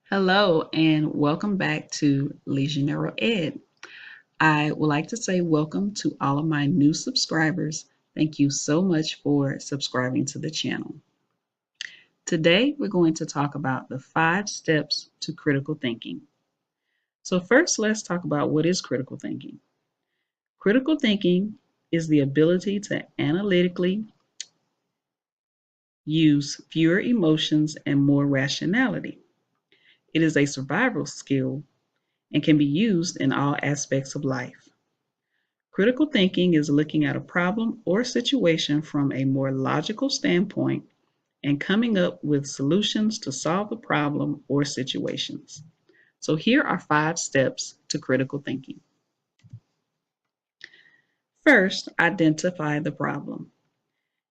Hello and welcome back to Legionero Ed. I would like to say welcome to all of my new subscribers. Thank you so much for subscribing to the channel. Today we're going to talk about the 5 steps to critical thinking. So first let's talk about what is critical thinking. Critical thinking is the ability to analytically use fewer emotions and more rationality. It is a survival skill and can be used in all aspects of life. Critical thinking is looking at a problem or situation from a more logical standpoint and coming up with solutions to solve the problem or situations. So, here are 5 steps to critical thinking. First, identify the problem.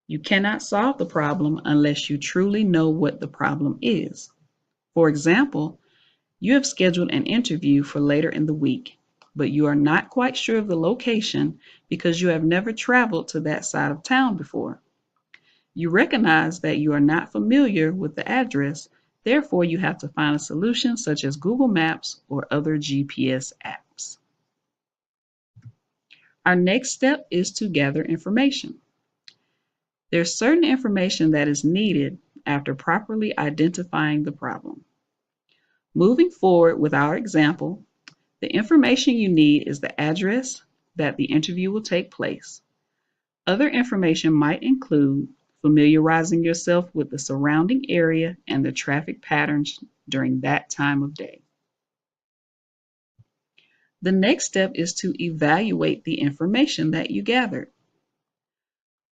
You cannot solve the problem unless you truly know what the problem is. For example, you have scheduled an interview for later in the week, but you are not quite sure of the location because you have never traveled to that side of town before. You recognize that you are not familiar with the address, therefore, you have to find a solution such as Google Maps or other GPS apps. Our next step is to gather information. There's certain information that is needed after properly identifying the problem. Moving forward with our example, the information you need is the address that the interview will take place. Other information might include familiarizing yourself with the surrounding area and the traffic patterns during that time of day. The next step is to evaluate the information that you gathered.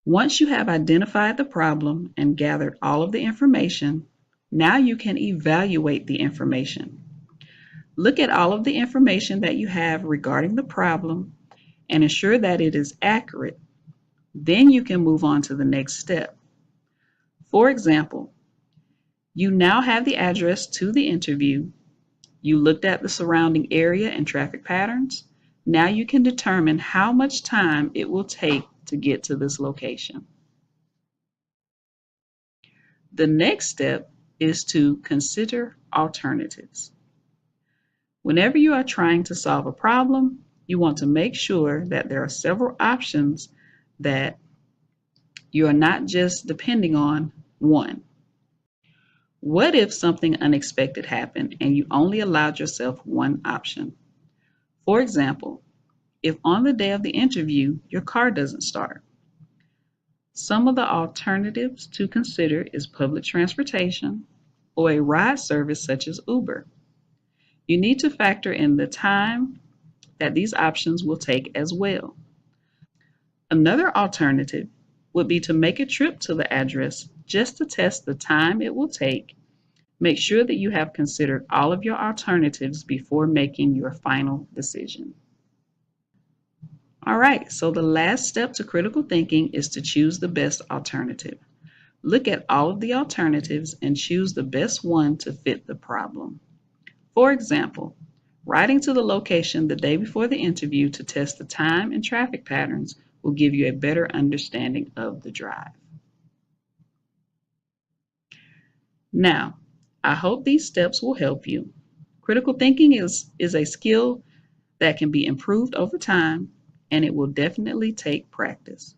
Once you have identified the problem and gathered all of the information, now you can evaluate the information. Look at all of the information that you have regarding the problem and ensure that it is accurate. Then you can move on to the next step. For example, you now have the address to the interview. You looked at the surrounding area and traffic patterns. Now you can determine how much time it will take to get to this location. The next step is to consider alternatives. Whenever you are trying to solve a problem, you want to make sure that there are several options, that you are not just depending on one. What if something unexpected happened and you only allowed yourself one option? For example, if on the day of the interview your car doesn't start. Some of the alternatives to consider is public transportation or a ride service such as Uber. You need to factor in the time that these options will take as well. Another alternative would be to make a trip to the address just to test the time it will take. Make sure that you have considered all of your alternatives before making your final decision. All right, so the last step to critical thinking is to choose the best alternative. Look at all of the alternatives and choose the best one to fit the problem. For example, riding to the location the day before the interview to test the time and traffic patterns will give you a better understanding of the drive. Now, I hope these steps will help you. Critical thinking is a skill that can be improved over time, and it will definitely take practice.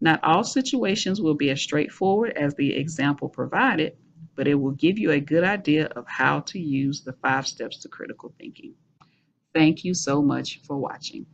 Not all situations will be as straightforward as the example provided, but it will give you a good idea of how to use the 5 steps to critical thinking. Thank you so much for watching.